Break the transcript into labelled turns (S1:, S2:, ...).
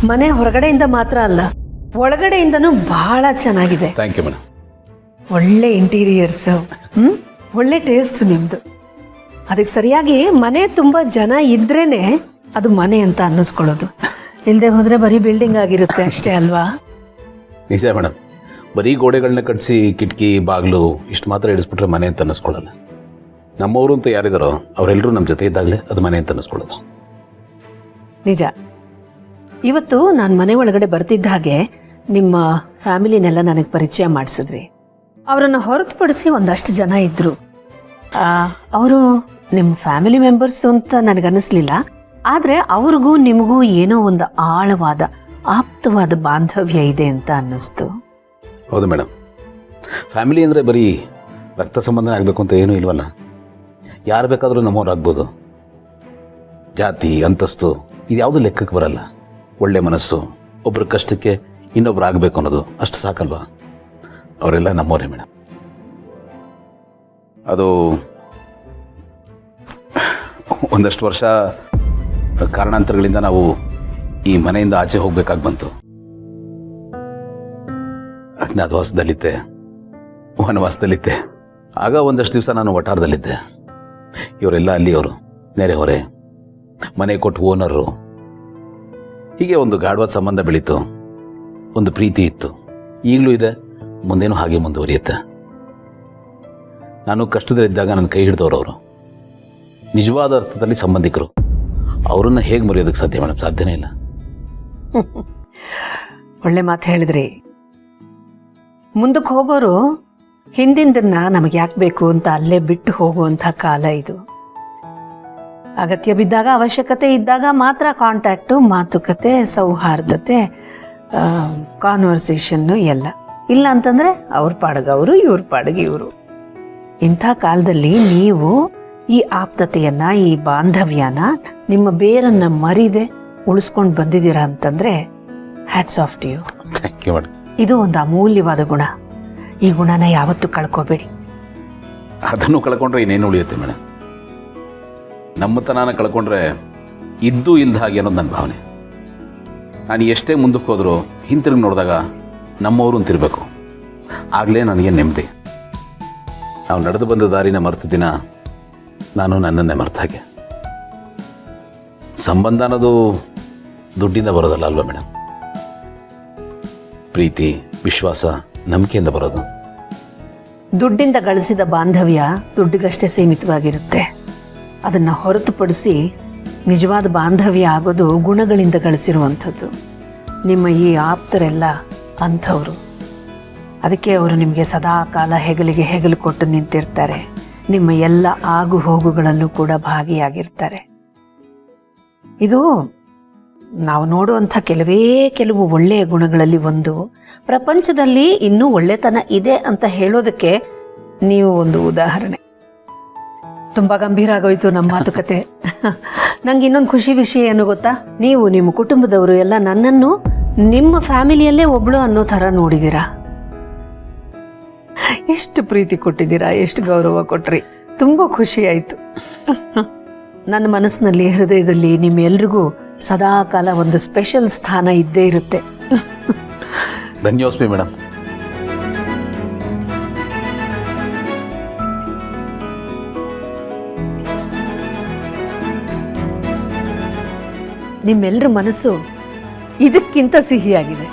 S1: ಮನೆ ಹೊರಗಡೆಯಿಂದ ಮಾತ್ರ ಅಲ್ಲ, ಒಳಗಡೆಯಿಂದನೂ ಬಹಳ ಚೆನ್ನಾಗಿದೆ.
S2: Thank you madam.
S1: ಒಳ್ಳೆ ಇಂಟೀರಿಯರ್ಸ್, ಒಳ್ಳೆ ಟೇಸ್ಟ್ ನಿಮ್ದು. ಅದಕ್ಕೆ ಸರಿಯಾಗಿ ಮನೆ ತುಂಬ ಜನ ಇದ್ರೇನೆ ಅದು ಮನೆ ಅಂತ ಅನ್ನಿಸ್ಕೊಳ್ಳೋದು. ಇಲ್ಲದೆ ಹೋದರೆ ಬರೀ ಬಿಲ್ಡಿಂಗ್ ಆಗಿರುತ್ತೆ ಅಷ್ಟೇ ಅಲ್ವಾ?
S2: ನಿಜ ಮೇಡಮ್. ಬರೀ ಗೋಡೆಗಳನ್ನ ಕಟ್ಟಿಸಿ ಕಿಟಕಿ ಬಾಗಿಲು ಇಷ್ಟು ಮಾತ್ರ ಇಡಿಸ್ಬಿಟ್ರೆ ಮನೆ ಅಂತ ಅನ್ನಿಸ್ಕೊಳ್ಳಲ್ಲ. ನಮ್ಮವರು ಅಂತ ಯಾರಿದಾರೋ ಅವರೆಲ್ಲರೂ ನಮ್ಮ ಜೊತೆ ಇದ್ದಾಗಲೇ ಅದು ಮನೆ ಅಂತ ಅನ್ನಿಸ್ಕೊಳ್ಳೋದು.
S1: ನಿಜ. ಇವತ್ತು ನಾನು ಮನೆ ಒಳಗಡೆ ಬರ್ತಿದ್ದ ಹಾಗೆ ನಿಮ್ಮ ಫ್ಯಾಮಿಲಿನೆಲ್ಲ ನನಗೆ ಪರಿಚಯ ಮಾಡಿಸಿದ್ರಿ. ಅವರನ್ನು ಹೊರತುಪಡಿಸಿ ಒಂದಷ್ಟು ಜನ ಇದ್ದರು. ಅವರು ನಿಮ್ಮ ಫ್ಯಾಮಿಲಿ ಮೆಂಬರ್ಸು ಅಂತ ನನಗನ್ನಿಸ್ಲಿಲ್ಲ. ಆದರೆ ಅವ್ರಿಗೂ ನಿಮಗೂ ಏನೋ ಒಂದು ಆಳವಾದ ಆಪ್ತವಾದ ಬಾಂಧವ್ಯ ಇದೆ ಅಂತ ಅನ್ನಿಸ್ತು.
S2: ಹೌದು ಮೇಡಮ್. ಫ್ಯಾಮಿಲಿ ಅಂದರೆ ಬರೀ ರಕ್ತ ಸಂಬಂಧ ಆಗಬೇಕು ಅಂತ ಏನೂ ಇಲ್ವಲ್ಲ. ಯಾರು ಬೇಕಾದರೂ ನಮ್ಮವ್ರು ಆಗ್ಬೋದು. ಜಾತಿ ಅಂತಸ್ತು ಇದ್ಯಾವುದು ಲೆಕ್ಕಕ್ಕೆ ಬರಲ್ಲ. ಒಳ್ಳೆ ಮನಸ್ಸು, ಒಬ್ಬರ ಕಷ್ಟಕ್ಕೆ ಇನ್ನೊಬ್ರು ಆಗಬೇಕು ಅನ್ನೋದು ಅಷ್ಟು ಸಾಕಲ್ವಾ? ಅವರೆಲ್ಲ ನಮ್ಮವರೇ ಮೇಡಮ್. ಅದು ಒಂದಷ್ಟು ವರ್ಷ ಕಾರಣಾಂತರಗಳಿಂದ ನಾವು ಈ ಮನೆಯಿಂದ ಆಚೆ ಹೋಗಬೇಕಾಗಿ ಬಂತು. ಅಜ್ಞಾತವಾಸದಲ್ಲಿದ್ದೆ, ವನವಾಸದಲ್ಲಿದ್ದೆ. ಆಗ ಒಂದಷ್ಟು ದಿವಸ ನಾನು ವಠಾರದಲ್ಲಿದ್ದೆ. ಇವರೆಲ್ಲ ಅಲ್ಲಿಯವರು, ನೆರೆಹೊರೆ, ಮನೆ ಕೊಟ್ಟು ಓನರು. ಹೀಗೆ ಒಂದು ಗಾಢವಾದ ಸಂಬಂಧ ಬೆಳೀತು. ಒಂದು ಪ್ರೀತಿ ಇತ್ತು, ಈಗಲೂ ಇದೆ, ಮುಂದೇನೂ ಹಾಗೆ ಮುಂದುವರಿಯುತ್ತೆ. ನಾನು ಕಷ್ಟದಲ್ಲಿದ್ದಾಗ ನನ್ನ ಕೈ ಹಿಡಿದವರು ನಿಜವಾದ ಅರ್ಥದಲ್ಲಿ ಸಂಬಂಧಿಕರು. ಅವರನ್ನು ಹೇಗೆ ಮರೆಯೋದಕ್ಕೆ ಸಾಧ್ಯ ಮೇಡಮ್? ಸಾಧ್ಯನೇ ಇಲ್ಲ.
S1: ಒಳ್ಳೆ ಮಾತು ಹೇಳಿದ್ರಿ. ಮುಂದಕ್ಕೆ ಹೋಗೋರು ಹಿಂದಿಂದನ್ನ ನಮಗೆ ಯಾಕೆ ಬೇಕು ಅಂತ ಅಲ್ಲೇ ಬಿಟ್ಟು ಹೋಗುವಂಥ ಕಾಲ ಇದು. ಅಗತ್ಯ ಬಿದ್ದಾಗ, ಅವಶ್ಯಕತೆ ಇದ್ದಾಗ ಮಾತ್ರ ಕಾಂಟ್ಯಾಕ್ಟು, ಮಾತುಕತೆ, ಸೌಹಾರ್ದತೆ, ಕಾನ್ವರ್ಸೇಷನ್ನು ಎಲ್ಲ. ಇಲ್ಲ ಅಂತಂದರೆ ಅವ್ರ ಪಾಡಿಗೆ ಅವರು, ಇವ್ರ ಪಾಡಿಗೆ ಇವರು. ಇಂಥ ಕಾಲದಲ್ಲಿ ನೀವು ಈ ಆಪ್ತತೆಯನ್ನು, ಈ ಬಾಂಧವ್ಯನ, ನಿಮ್ಮ ಬೇರನ್ನು ಮರಿದೆ ಉಳಿಸ್ಕೊಂಡು ಬಂದಿದ್ದೀರಾ ಅಂತಂದರೆ hats off to you.
S2: Thank you madam.
S1: ಇದು ಒಂದು ಅಮೂಲ್ಯವಾದ ಗುಣ. ಈ ಗುಣನ ಯಾವತ್ತೂ ಕಳ್ಕೋಬೇಡಿ.
S2: ಅದನ್ನು ಕಳ್ಕೊಂಡ್ರೆ ಇನ್ನೇನು ಉಳಿಯುತ್ತೆ ಮೇಡಮ್? ನಮ್ಮತನ ಕಳ್ಕೊಂಡ್ರೆ ಇದ್ದೂ ಇಲ್ದ ಹಾಗೆ ಅನ್ನೋದು ನನ್ನ ಭಾವನೆ. ನಾನು ಎಷ್ಟೇ ಮುಂದಕ್ಕೆ ಹೋದರೂ ಹಿಂತಿರುಗಿ ನೋಡಿದಾಗ ನಮ್ಮವರು ಅಂತಿರಬೇಕು. ಆಗಲೇ ನನಗೆ ನೆಮ್ಮದಿ. ನಾವು ನಡೆದು ಬಂದ ದಾರಿನ ಮರೆತ ದಿನ ನಾನು ನನ್ನನ್ನೇ ಮರೆತ ಹಾಗೆ. ಸಂಬಂಧ ಅನ್ನೋದು ದುಡ್ಡಿಂದ ಬರೋದಲ್ಲ ಅಲ್ವಾ ಮೇಡಮ್? ಪ್ರೀತಿ, ವಿಶ್ವಾಸ, ನಂಬಿಕೆಯಿಂದ ಬರೋದು.
S1: ದುಡ್ಡಿಂದ ಗಳಿಸಿದ ಬಾಂಧವ್ಯ ದುಡ್ಡಿಗಷ್ಟೇ ಸೀಮಿತವಾಗಿರುತ್ತೆ. ಅದನ್ನು ಹೊರತುಪಡಿಸಿ ನಿಜವಾದ ಬಾಂಧವ್ಯ ಆಗೋದು ಗುಣಗಳಿಂದ ಗಳಿಸಿರುವಂಥದ್ದು. ನಿಮ್ಮ ಈ ಆಪ್ತರೆಲ್ಲ ಅಂಥವರು. ಅದಕ್ಕೆ ಅವರು ನಿಮಗೆ ಸದಾ ಕಾಲ ಹೆಗಲಿಗೆ ಹೆಗಲು ಕೊಟ್ಟು ನಿಂತಿರ್ತಾರೆ. ನಿಮ್ಮ ಎಲ್ಲ ಆಗು ಹೋಗುಗಳಲ್ಲೂ ಕೂಡ ಭಾಗಿಯಾಗಿರ್ತಾರೆ. ಇದು ನಾವು ನೋಡುವಂಥ ಕೆಲವು ಒಳ್ಳೆಯ ಗುಣಗಳಲ್ಲಿ ಒಂದು. ಪ್ರಪಂಚದಲ್ಲಿ ಇನ್ನೂ ಒಳ್ಳೆತನ ಇದೆ ಅಂತ ಹೇಳೋದಕ್ಕೆ ನೀವು ಒಂದು ಉದಾಹರಣೆ. ತುಂಬ ಗಂಭೀರ ಆಗೋಯ್ತು ನಮ್ಮ ಮಾತುಕತೆ. ನಂಗೆ ಇನ್ನೊಂದು ಖುಷಿ ವಿಷಯ ಏನು ಗೊತ್ತಾ? ನೀವು, ನಿಮ್ಮ ಕುಟುಂಬದವರು ಎಲ್ಲ ನನ್ನನ್ನು ನಿಮ್ಮ ಫ್ಯಾಮಿಲಿಯಲ್ಲೇ ಒಬ್ಳು ಅನ್ನೋ ಥರ ನೋಡಿದ್ದೀರಾ. ಎಷ್ಟು ಪ್ರೀತಿ ಕೊಟ್ಟಿದ್ದೀರಾ, ಎಷ್ಟು ಗೌರವ ಕೊಟ್ರಿ. ತುಂಬ ಖುಷಿ ಆಯಿತು. ನನ್ನ ಮನಸ್ಸಿನಲ್ಲಿ, ಹೃದಯದಲ್ಲಿ ನಿಮ್ಮೆಲ್ರಿಗೂ ಸದಾ ಕಾಲ ಒಂದು ಸ್ಪೆಷಲ್ ಸ್ಥಾನ ಇದ್ದೇ ಇರುತ್ತೆ.
S2: ಧನ್ಯೋಸ್ಮಿ ಮೇಡಮ್.
S1: ನಿಮ್ಮೆಲ್ಲರ ಮನಸ್ಸು ಇದಕ್ಕಿಂತ ಸಿಹಿಯಾಗಿದೆ.